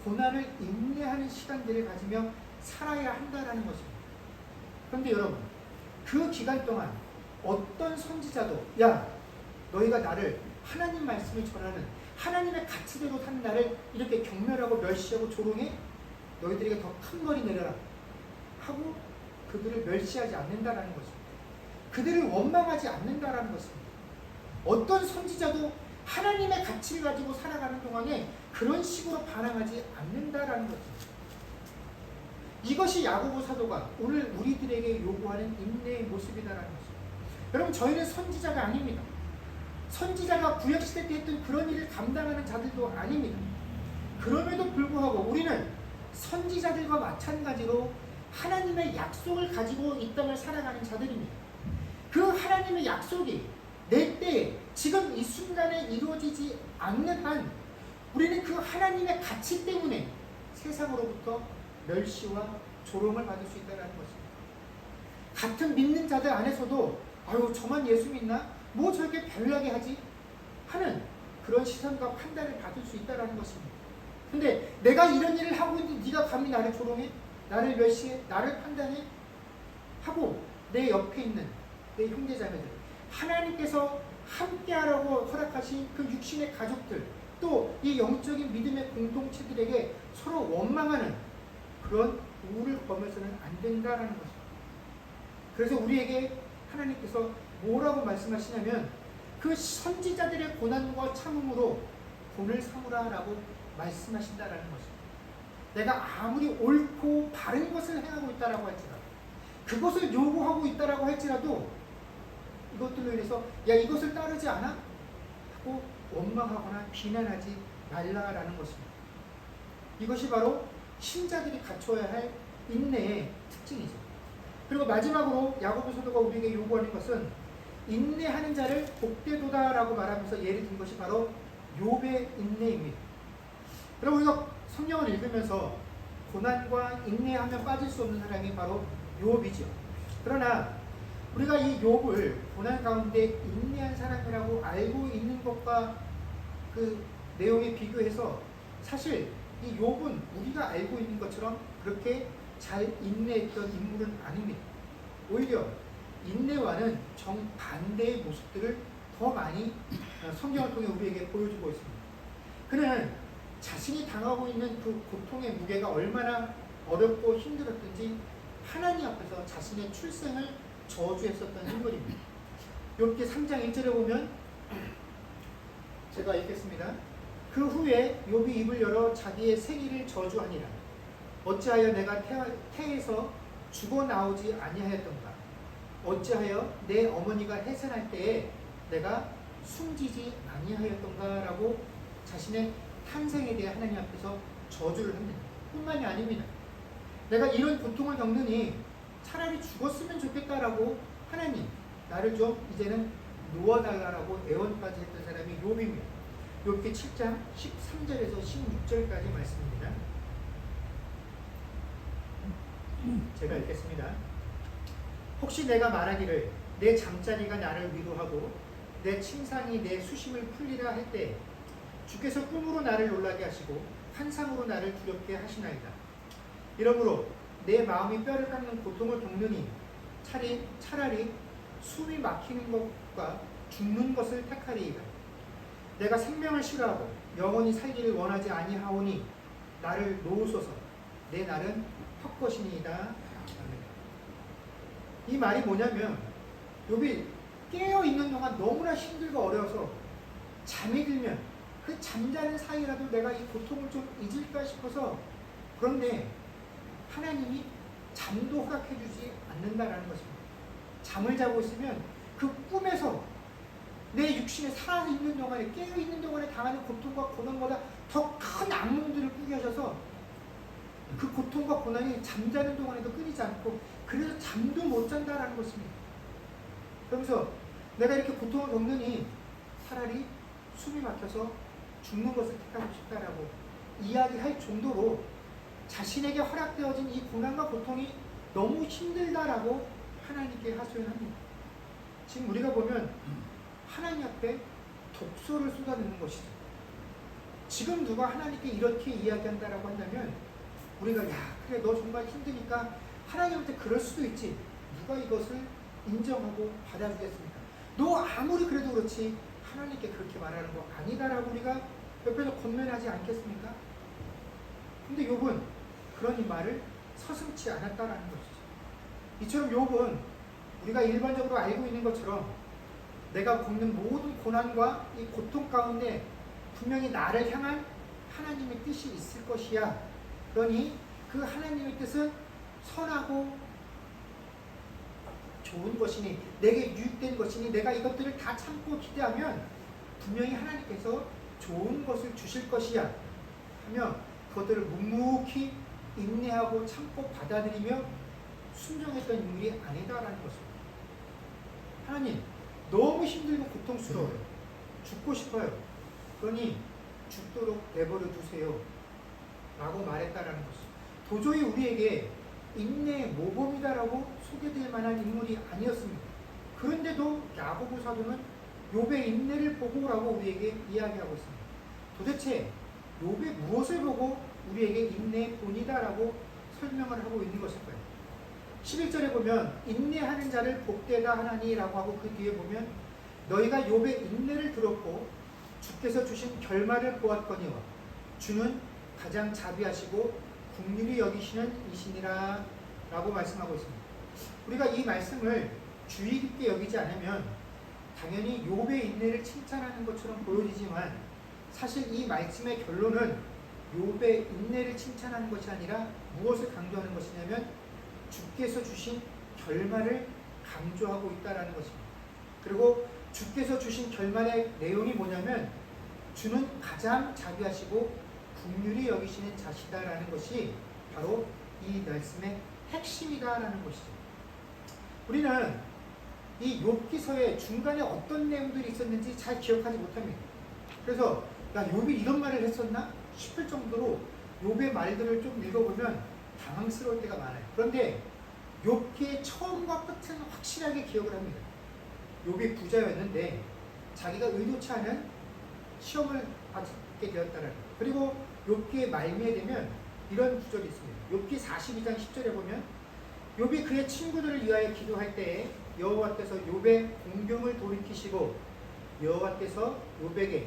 고난을 인내하는 시간들을 가지며 살아야 한다라는 것입니다. 그런데 여러분 그 기간 동안 어떤 선지자도 야 너희가 나를 하나님 말씀을 전하는 하나님의 가치대로 사는 나를 이렇게 경멸하고 멸시하고 조롱해 너희들에게 더 큰 벌이 내려라 하고 그들을 멸시하지 않는다라는 것입니다. 그들을 원망하지 않는다라는 것입니다. 어떤 선지자도 하나님의 가치를 가지고 살아가는 동안에 그런 식으로 반항하지 않는다라는 것입니다. 이것이 야고보 사도가 오늘 우리들에게 요구하는 인내의 모습이다라는 것입니다. 여러분 저희는 선지자가 아닙니다. 선지자가 구약시대 때 했던 그런 일을 감당하는 자들도 아닙니다. 그럼에도 불구하고 우리는 선지자들과 마찬가지로 하나님의 약속을 가지고 이 땅을 살아가는 자들입니다. 그 하나님의 약속이 내 때에 지금 이 순간에 이루어지지 않는 한 우리는 그 하나님의 가치 때문에 세상으로부터 멸시와 조롱을 받을 수 있다는 것입니다. 같은 믿는 자들 안에서도 아유 저만 예수 믿나? 뭐 저렇게 별나게 하지? 하는 그런 시선과 판단을 받을 수 있다는 것입니다. 근데 내가 이런 일을 하고 있는데 네가 감히 나를 조롱해? 나를 멸시해? 나를 판단해? 하고 내 옆에 있는 내 형제자매들 하나님께서 함께하라고 허락하신 그 육신의 가족들 또 이 영적인 믿음의 공동체들에게 서로 원망하는 그런 우를 범해서는 안 된다는 것입니다. 그래서 우리에게 하나님께서 뭐라고 말씀하시냐면 그 선지자들의 고난과 참음으로 본을 삼으라라고 말씀하신다라는 것입니다. 내가 아무리 옳고 바른 것을 행하고 있다라고 할지라도 그것을 요구하고 있다라고 할지라도 이것들로 인해서 야 이것을 따르지 않아? 하고 원망하거나 비난하지 말라라는 것입니다. 이것이 바로 신자들이 갖춰야 할 인내의 특징이죠. 그리고 마지막으로 야고보 사도가 우리에게 요구하는 것은 인내하는 자를 복되도다라고 말하면서 예를 든 것이 바로 욥의 인내입니다. 여러분 우리가 성경을 읽으면서 고난과 인내하면 빠질 수 없는 사람이 바로 욥이죠. 그러나 우리가 이 욥을 고난 가운데 인내한 사람이라고 알고 있는 것과 그 내용에 비교해서 사실 이 욥은 우리가 알고 있는 것처럼 그렇게 잘 인내했던 인물은 아닙니다. 오히려 인내와는 정반대의 모습들을 더 많이 성경을 통해 우리에게 보여주고 있습니다. 그는 자신이 당하고 있는 그 고통의 무게가 얼마나 어렵고 힘들었든지 하나님 앞에서 자신의 출생을 저주했었던 인물입니다. 욥기 3장 1절에 보면 제가 읽겠습니다. 그 후에 욥이 입을 열어 자기의 생일을 저주하니라. 어찌하여 내가 태에서 죽어 나오지 아니하였던가? 어찌하여 내 어머니가 해산할 때에 내가 숨지지 아니하였던가? 라고 자신의 탄생에 대해 하나님 앞에서 저주를 합니다. 뿐만이 아닙니다. 내가 이런 고통을 겪느니 차라리 죽었으면 좋겠다라고 하나님 나를 좀 이제는 놓아달라고 애원까지 했던 사람이 욥입니다. 욥기 7장 13절에서 16절까지 말씀입니다. 제가 읽겠습니다. 혹시 내가 말하기를 내 잠자리가 나를 위로하고 내 침상이 내 수심을 풀리라 할 때 주께서 꿈으로 나를 놀라게 하시고 환상으로 나를 두렵게 하시나이다. 이러므로 내 마음이 뼈를 깎는 고통을 겪느니 차라리 숨이 막히는 것과 죽는 것을 택하리이다. 내가 생명을 싫어하고 영원히 살기를 원하지 아니하오니 나를 놓으소서. 내 날은 헛것이니이다. 이 말이 뭐냐면 욥이 깨어 있는 동안 너무나 힘들고 어려워서 잠이 들면 그 잠자는 사이라도 내가 이 고통을 좀 잊을까 싶어서, 그런데 하나님이 잠도 허락해 주지 않는다라는 것입니다. 잠을 자고 있으면 그 꿈에서 내 육신에 살아있는 동안에, 깨어있는 동안에 당하는 고통과 고난보다 더 큰 악몽들을 꾸게 하셔서 그 고통과 고난이 잠자는 동안에도 끊이지 않고, 그래서 잠도 못 잔다라는 것입니다. 그러면서 내가 이렇게 고통을 겪느니 차라리 숨이 막혀서 죽는 것을 택하고 싶다라고 이야기할 정도로 자신에게 허락되어진 이 고난과 고통이 너무 힘들다라고 하나님께 하소연합니다. 지금 우리가 보면 하나님 앞에 독소를 쏟아내는 것이죠. 지금 누가 하나님께 이렇게 이야기한다라고 한다면 우리가 야 그래 너 정말 힘드니까 하나님한테 그럴 수도 있지, 누가 이것을 인정하고 받아주겠습니까? 너 아무리 그래도 그렇지 하나님께 그렇게 말하는 거 아니다라고 우리가 옆에서 권면하지 않겠습니까? 근데 욥은 그런 이 말을 서슴지 않았다라는 것이죠. 이처럼 욥은 우리가 일반적으로 알고 있는 것처럼 내가 겪는 모든 고난과 이 고통 가운데 분명히 나를 향한 하나님의 뜻이 있을 것이야. 그러니 그 하나님의 뜻은 선하고 좋은 것이니, 내게 유익된 것이니, 내가 이것들을 다 참고 기대하면 분명히 하나님께서 좋은 것을 주실 것이야 하며 그것들을 묵묵히 인내하고 참고 받아들이며 순종했던 인물이 아니다라는 것입니다. 하나님 너무 힘들고 고통스러워요. 죽고 싶어요. 그러니 죽도록 내버려 두세요 라고 말했다라는 것입니다. 도저히 우리에게 인내의 모범이다라고 소개될 만한 인물이 아니었습니다. 그런데도 야고보 사도는 욥의 인내를 보고라고 우리에게 이야기하고 있습니다. 도대체 욥의 무엇을 보고 우리에게 인내의 본이다라고 설명을 하고 있는 것일까요? 11절에 보면 인내하는 자를 복되다 하나니라고 하고 그 뒤에 보면 너희가 욥의 인내를 들었고 주께서 주신 결말을 보았거니와 주는 가장 자비하시고 긍휼히 여기시는 이시니라 라고 말씀하고 있습니다. 우리가 이 말씀을 주의 깊게 여기지 않으면 당연히 욥의 인내를 칭찬하는 것처럼 보여지지만 사실 이 말씀의 결론은 욥의 인내를 칭찬하는 것이 아니라 무엇을 강조하는 것이냐면 주께서 주신 결말을 강조하고 있다는 것입니다. 그리고 주께서 주신 결말의 내용이 뭐냐면 주는 가장 자비하시고 긍휼히 여기시는 자시다라는 것이 바로 이 말씀의 핵심이다라는 것이죠. 우리는 이 욥기서의 중간에 어떤 내용들이 있었는지 잘 기억하지 못합니다. 그래서 야 욥이 이런 말을 했었나 싶을 정도로 욥의 말들을 좀 읽어보면 당황스러울 때가 많아요. 그런데 욥기의 처음과 끝은 확실하게 기억을 합니다. 욥이 부자였는데 자기가 의도치 않은 시험을 받게 되었다는 것. 그리고 욥기의 말미에 되면 이런 구절이 있습니다. 욥기 42장 10절에 보면 욥이 그의 친구들을 위하여 기도할 때에 여호와께서 욥의 공경을 돌이키시고 여호와께서 욥에게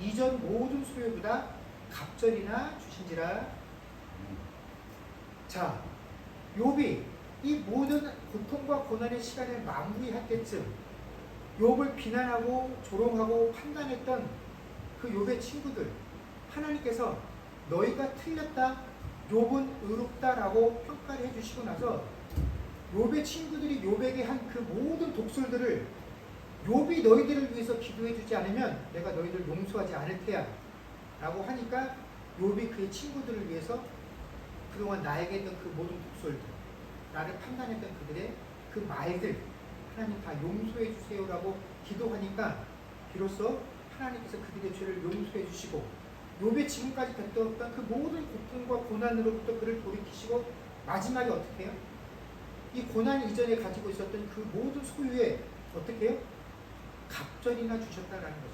이전 모든 소유보다 갑절이나 주신지라. 자, 욥이 이 모든 고통과 고난의 시간을 마무리할 때쯤 욥을 비난하고 조롱하고 판단했던 그 욥의 친구들, 하나님께서 너희가 틀렸다, 욥은 의롭다라고 평가를 해주시고 나서 욥의 친구들이 욥에게 한 그 모든 독설들을 욥이 너희들을 위해서 기도해주지 않으면 내가 너희들 용서하지 않을 테야 라고 하니까 욥이 그의 친구들을 위해서 그동안 나에게 했던 그 모든 독설들, 나를 판단했던 그들의 그 말들 하나님 다 용서해 주세요라고 기도하니까 비로소 하나님께서 그들의 죄를 용서해 주시고 욥의 지금까지 겪었던 그 모든 고통과 고난으로부터 그를 돌이키시고 마지막에 어떻게 해요? 이 고난 이전에 가지고 있었던 그 모든 소유에 어떻게 해요? 갑절이나 주셨다라는 거죠.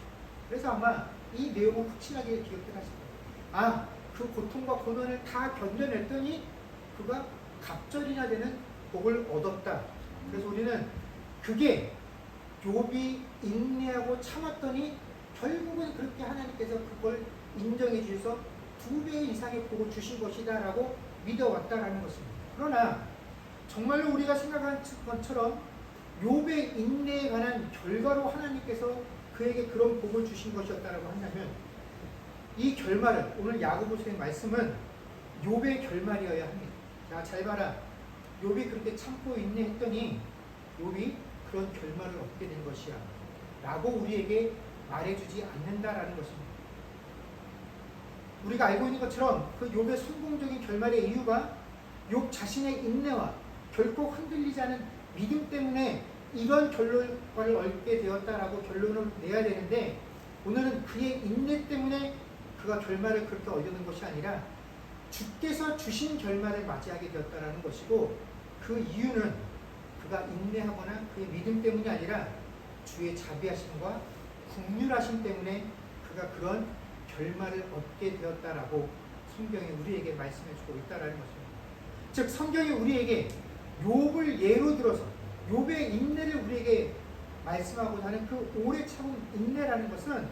그래서 아마 이 내용을 확실하게 기억해 가실 거예요. 아, 그 고통과 고난을 다 견뎌냈더니 그가 갑절이나 되는 복을 얻었다. 그래서 우리는 그게 욥이 인내하고 참았더니 결국은 그렇게 하나님께서 그걸 인정해 주셔서 2배 이상의 복을 주신 것이다 라고 믿어왔다라는 것입니다. 그러나 정말로 우리가 생각한 것처럼 욥의 인내에 관한 결과로 하나님께서 그에게 그런 복을 주신 것이었다라고 한다면 이 결말은 오늘 야고보서의 말씀은 욥의 결말이어야 합니다. 자, 잘 봐라. 욥이 그렇게 참고 인내했더니 욥이 그런 결말을 얻게 된 것이야 라고 우리에게 말해주지 않는다라는 것입니다. 우리가 알고 있는 것처럼 그 욥의 성공적인 결말의 이유가 욥 자신의 인내와 결코 흔들리지 않은 믿음 때문에 이런 결론을 얻게 되었다라고 결론을 내야 되는데 오늘은 그의 인내 때문에 그가 결말을 그렇게 얻는 것이 아니라 주께서 주신 결말을 맞이하게 되었다라는 것이고 그 이유는 그가 인내하거나 그의 믿음 때문이 아니라 주의 자비하심과 긍휼하심 때문에 그가 그런 결말을 얻게 되었다라고 성경이 우리에게 말씀해주고 있다라는 것입니다. 즉 성경이 우리에게 욥을 예로 들어서 욥의 인내를 우리에게 말씀하고 하는 그 오래 참은 인내라는 것은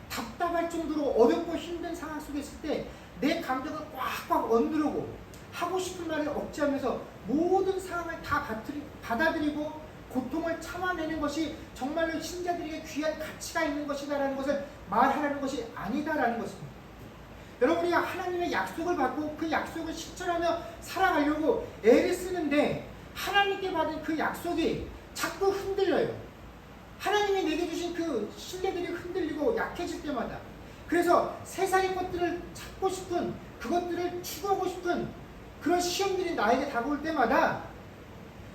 답답할 정도로 어렵고 힘든 상황 속에 있을 때 내 감정을 꽉꽉 억누르고 하고 싶은 말을 억제하면서 모든 상황을 다 받아들이고 고통을 참아내는 것이 정말로 신자들에게 귀한 가치가 있는 것이다라는 것을 말하라는 것이 아니다라는 것입니다. 여러분 우리가 하나님의 약속을 받고 그 약속을 실천하며 살아가려고 애를 쓰는데 하나님께 받은 그 약속이 자꾸 흔들려요. 하나님이 내게 주신 그 신뢰들이 흔들리고 약해질 때마다 그래서 세상의 것들을 찾고 싶은 그것들을 추구하고 싶은 그런 시험들이 나에게 다가올 때마다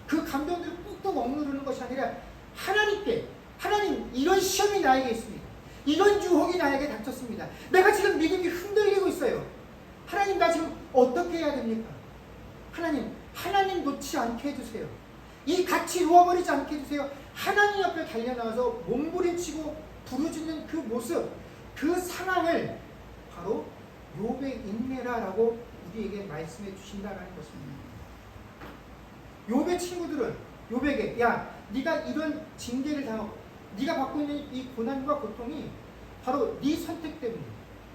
그 감정들을 꾹꾹 억누르는 것이 아니라 하나님께 하나님 하나님 이런 시험이 나에게 있습니다. 이런 유혹이 나에게 닥쳤습니다. 내가 지금 믿음이 흔들리고 있어요. 하나님 나 지금 어떻게 해야 됩니까? 하나님 놓지 않게 해주세요. 이 같이 놓아버리지 않게 해주세요. 하나님 옆에 달려나와서 몸부림치고 부르짖는 그 모습, 그 상황을 바로 욥의 인내라라고 우리에게 말씀해 주신다는 것입니다. 욥의 친구들은 욥에게 야 네가 이런 징계를 당하고 네가 받고 있는 이 고난과 고통이 바로 네 선택 때문에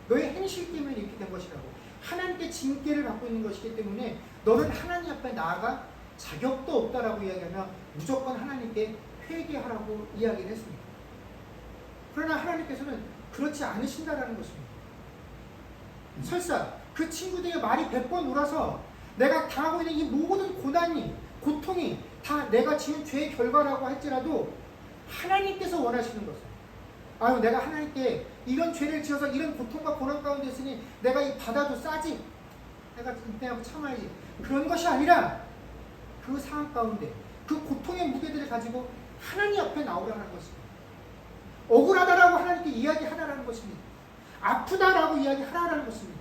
너의 행실 때문에 이렇게 된 것이라고 하나님께 징계를 받고 있는 것이기 때문에 너는 하나님 앞에 나아가 자격도 없다라고 이야기하며 무조건 하나님께 회개하라고 이야기를 했습니다. 그러나 하나님께서는 그렇지 않으신다라는 것입니다. 설사 그 친구들의 말이 100번 울어서 내가 당하고 있는 이 모든 고난이 고통이 다 내가 지은 죄의 결과라고 할지라도 하나님께서 원하시는 것은 아유 내가 하나님께 이런 죄를 지어서 이런 고통과 고난 가운데 있으니 내가 이 받아도 싸지 내가 인내하고 참아야지 그런 것이 아니라 그 상황 가운데 그 고통의 무게들을 가지고 하나님 앞에 나오라는 것입니다. 억울하다라고 하나님께 이야기하라는 것입니다. 아프다라고 이야기하라는 것입니다.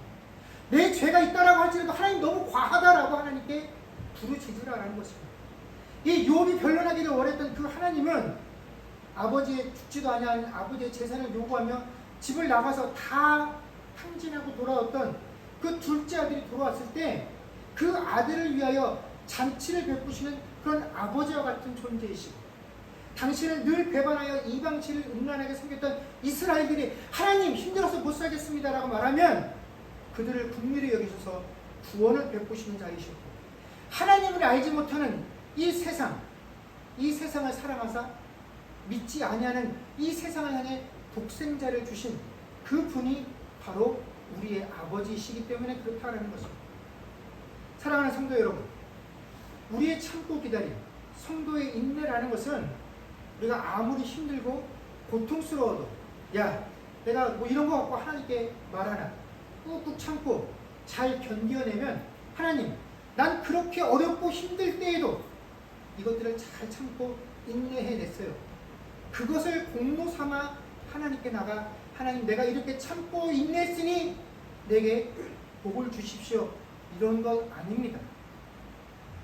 내 죄가 있다라고 할지라도 하나님 너무 과하다라고 하나님께 부르짖으라는 것입니다. 이 욥이 변론하기를 원했던 그 하나님은 아버지의 죽지도 아니한 아버지의 재산을 요구하며 집을 나가서 다 탕진하고 돌아왔던 그 둘째 아들이 돌아왔을 때 그 아들을 위하여 잔치를 베푸시는 그런 아버지와 같은 존재이시고 당신을 늘 배반하여 이방신을 음란하게 섬겼던 이스라엘들이 하나님 힘들어서 못 살겠습니다라고 말하면 그들을 긍휼히 여기셔서 구원을 베푸시는 자이시고 하나님을 알지 못하는 이 세상을 사랑하사 믿지 아니하는 이 세상을 향해 독생자를 주신 그 분이 바로 우리의 아버지이시기 때문에 그렇다는 것입니다. 사랑하는 성도 여러분, 우리의 참고 기다림, 성도의 인내라는 것은 우리가 아무리 힘들고 고통스러워도 야 내가 뭐 이런 거 갖고 하나님께 말하나 꾹꾹 참고 잘 견뎌내면 하나님 난 그렇게 어렵고 힘들 때에도 이것들을 잘 참고 인내해냈어요. 그것을 공로 삼아 하나님께 나가 하나님 내가 이렇게 참고 인내했으니 내게 복을 주십시오. 이런 것 아닙니다.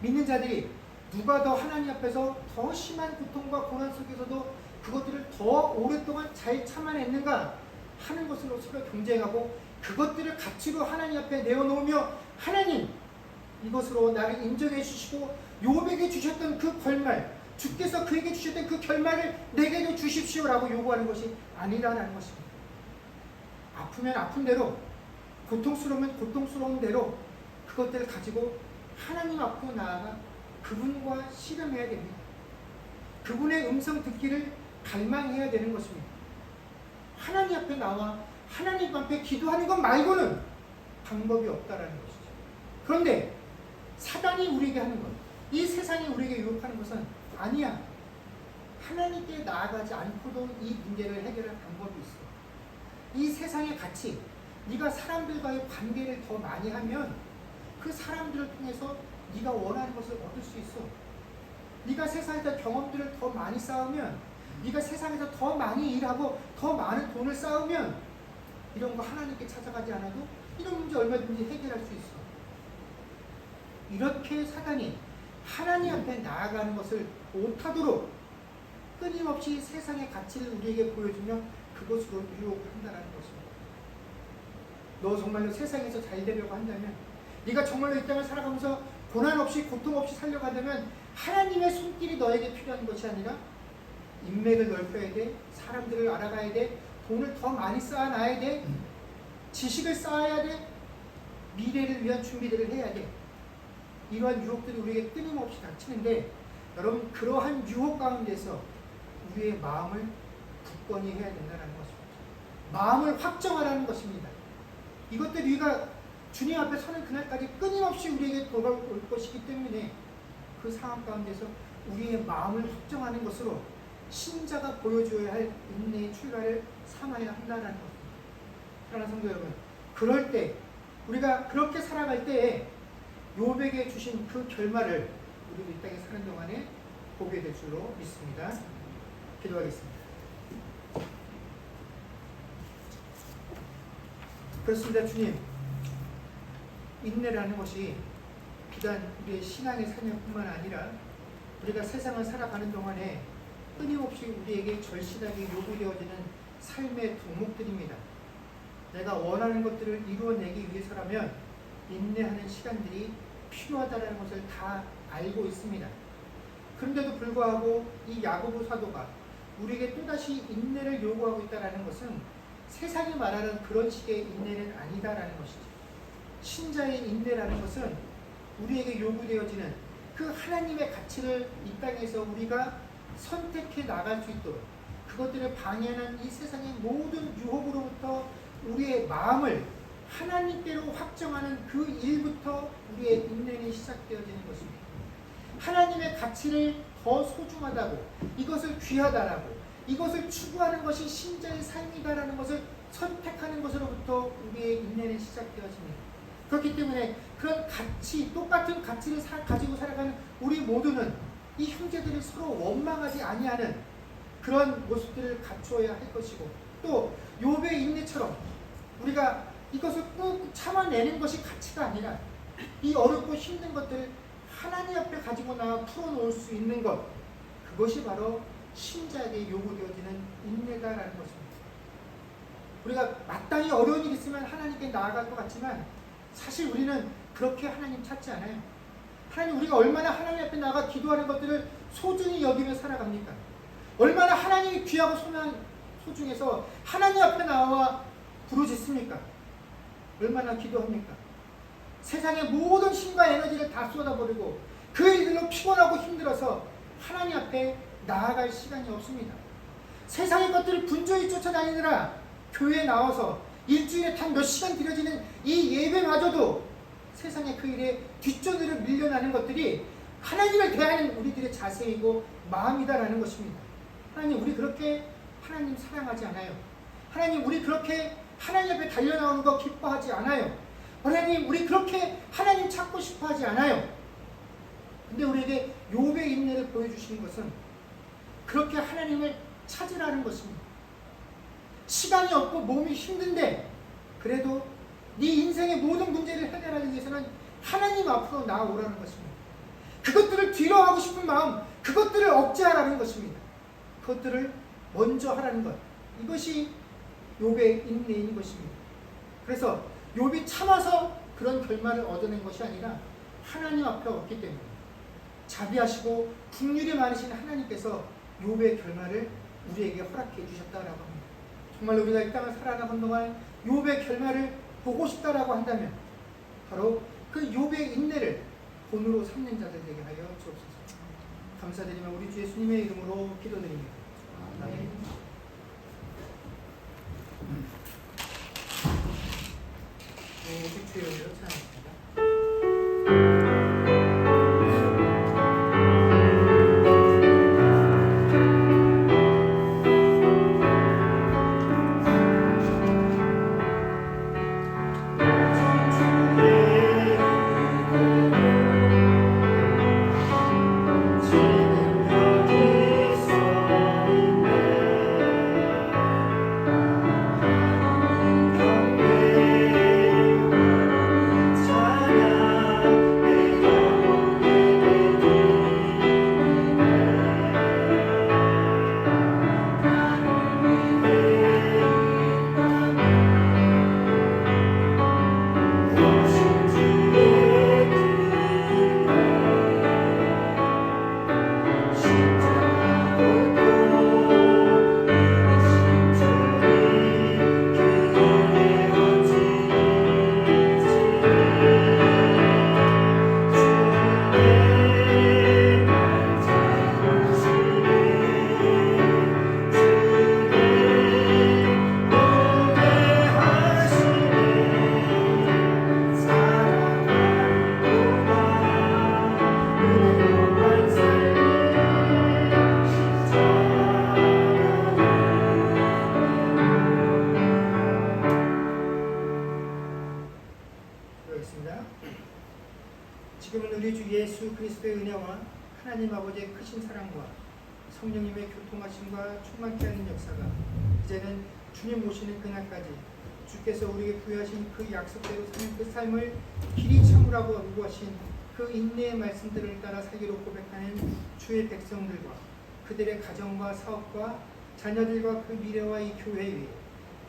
믿는 자들이 누가 더 하나님 앞에서 더 심한 고통과 고난 속에서도 그것들을 더 오랫동안 잘 참아냈는가 하는 것으로 서로 경쟁하고 그것들을 가치로 하나님 앞에 내어놓으며 하나님 이것으로 나를 인정해 주시고 욥에게 주셨던 그 결말 주께서 그에게 주셨던 그 결말을 내게도 주십시오라고 요구하는 것이 아니라는 것입니다. 아프면 아픈 대로 고통스러우면 고통스러운 대로 그것들을 가지고 하나님 앞으로 나아가 그분과 씨름해야 됩니다. 그분의 음성 듣기를 갈망해야 되는 것입니다. 하나님 앞에 나와 하나님 앞에 기도하는 것 말고는 방법이 없다라는 것이죠. 그런데 사단이 우리에게 하는 것, 이 세상이 우리에게 유혹하는 것은 아니야. 하나님께 나아가지 않고도 이 문제를 해결할 방법이 있어. 이 세상의 가치, 네가 사람들과의 관계를 더 많이 하면 그 사람들을 통해서 네가 원하는 것을 얻을 수 있어. 네가 세상에서 경험들을 더 많이 쌓으면, 네가 세상에서 더 많이 일하고 더 많은 돈을 쌓으면 이런 거 하나님께 찾아가지 않아도 이런 문제 얼마든지 해결할 수 있어. 이렇게 사단이 하나님 앞에 나아가는 것을 못하도록 끊임없이 세상의 가치를 우리에게 보여주며 그것으로 유혹한다는 것입니다. 너 정말로 세상에서 잘 되려고 한다면, 네가 정말로 이 땅을 살아가면서 고난 없이 고통 없이 살려고 한다면 하나님의 손길이 너에게 필요한 것이 아니라 인맥을 넓혀야 돼, 사람들을 알아가야 돼, 돈을 더 많이 쌓아놔야 돼, 지식을 쌓아야 돼, 미래를 위한 준비들을 해야 돼. 이러한 유혹들이 우리에게 끊임없이 닥치는데, 여러분 그러한 유혹 가운데서 우리의 마음을 굳건히 해야 된다는 것입니다. 마음을 확정하라는 것입니다. 이것들 우리가 주님 앞에 서는 그날까지 끊임없이 우리에게 돌아올 것이기 때문에 그 상황 가운데서 우리의 마음을 확정하는 것으로 신자가 보여줘야 할 인내의 출발을 삼아야 한다는 것입니다. 사랑하는 성도 여러분, 그럴 때 우리가 그렇게 살아갈 때에 욥에게 주신 그 결말을 우리도 이 땅에 사는 동안에 보게 될 줄로 믿습니다. 기도하겠습니다. 그렇습니다. 주님, 인내라는 것이 비단 우리의 신앙의 삶뿐만 아니라 우리가 세상을 살아가는 동안에 끊임없이 우리에게 절실하게 요구되어지는 삶의 덕목들입니다. 내가 원하는 것들을 이루어내기 위해서라면 인내하는 시간들이 필요하다는 것을 다 알고 있습니다. 그런데도 불구하고 이 야고보 사도가 우리에게 또다시 인내를 요구하고 있다는 것은 세상이 말하는 그런 식의 인내는 아니다라는 것이죠. 신자의 인내라는 것은 우리에게 요구되어지는 그 하나님의 가치를 이 땅에서 우리가 선택해 나갈 수 있도록, 그것들을 방해하는 이 세상의 모든 유혹으로부터 우리의 마음을 하나님께로 확정하는 그 일부터 우리의 인내는 시작되어지는 것입니다. 하나님의 가치를 더 소중하다고, 이것을 귀하다라고, 이것을 추구하는 것이 신자의 삶이다라는 것을 선택하는 것으로부터 우리의 인내는 시작되어집니다. 그렇기 때문에 그런 가치, 똑같은 가치를 가지고 살아가는 우리 모두는 이 형제들을 서로 원망하지 아니하는 그런 모습들을 갖추어야 할 것이고, 또 욥의 인내처럼 우리가 이것을 꾹 참아내는 것이 가치가 아니라 이 어렵고 힘든 것들을 하나님 앞에 가지고 나와 풀어놓을 수 있는 것, 그것이 바로 신자에게 요구되어지는 인내다라는 것입니다. 우리가 마땅히 어려운 일이 있으면 하나님께 나아갈 것 같지만 사실 우리는 그렇게 하나님 찾지 않아요. 하나님, 우리가 얼마나 하나님 앞에 나가 기도하는 것들을 소중히 여기며 살아갑니까? 얼마나 하나님이 귀하고 소중해서 하나님 앞에 나와 부르짖습니까? 얼마나 기도합니까? 세상의 모든 힘과 에너지를 다 쏟아버리고 그 일들로 피곤하고 힘들어서 하나님 앞에 나아갈 시간이 없습니다. 세상의 것들을 분주히 쫓아다니느라 교회에 나와서 일주일에 단 몇 시간 드려지는 이 예배마저도 세상의 그 일에 뒷전으로 밀려나는 것들이 하나님을 대하는 우리들의 자세이고 마음이다라는 것입니다. 하나님, 우리 그렇게 하나님 사랑하지 않아요. 하나님, 우리 그렇게 하나님 앞에 달려나오는 거 기뻐하지 않아요. 하나님, 우리 그렇게 하나님 찾고 싶어 하지 않아요. 근데 우리에게 욥의 인내를 보여주시는 것은 그렇게 하나님을 찾으라는 것입니다. 시간이 없고 몸이 힘든데 그래도 네 인생의 모든 문제를 해결하기 위해서는 하나님 앞으로 나아오라는 것입니다. 그것들을 뒤로 하고 싶은 마음, 그것들을 억제하라는 것입니다. 그것들을 먼저 하라는 것, 이것이 욥의 인내인 것입니다. 그래서 욥이 참아서 그런 결말을 얻어낸 것이 아니라 하나님 앞에 왔기 때문에 자비하시고 긍휼이 많으신 하나님께서 욥의 결말을 우리에게 허락해 주셨다라고 합니다. 정말 우리가 이 땅을 살아가는 동안 욥의 결말을 보고 싶다라고 한다면 바로 그 욥의 인내를 본으로 삼는 자들 되게 하여 주옵소서. 감사드리며 우리 주 예수님의 이름으로 기도드립니다. 아멘. 주의 은혜로 찬양합니다. 지금은 우리 주 예수 그리스도의 은혜와 하나님 아버지의 크신 사랑과 성령님의 교통하심과 충만케 하는 역사가 이제는 주님 오시는 그날까지 주께서 우리에게 부여하신 그 약속대로 사는 그 삶을 길이 참으라고 요구하신 그 인내의 말씀들을 따라 살기로 고백하는 주의 백성들과 그들의 가정과 사업과 자녀들과 그 미래와 이 교회 위에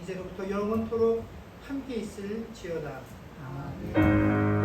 이제로부터 영원토록 함께 있을지어다. 아멘.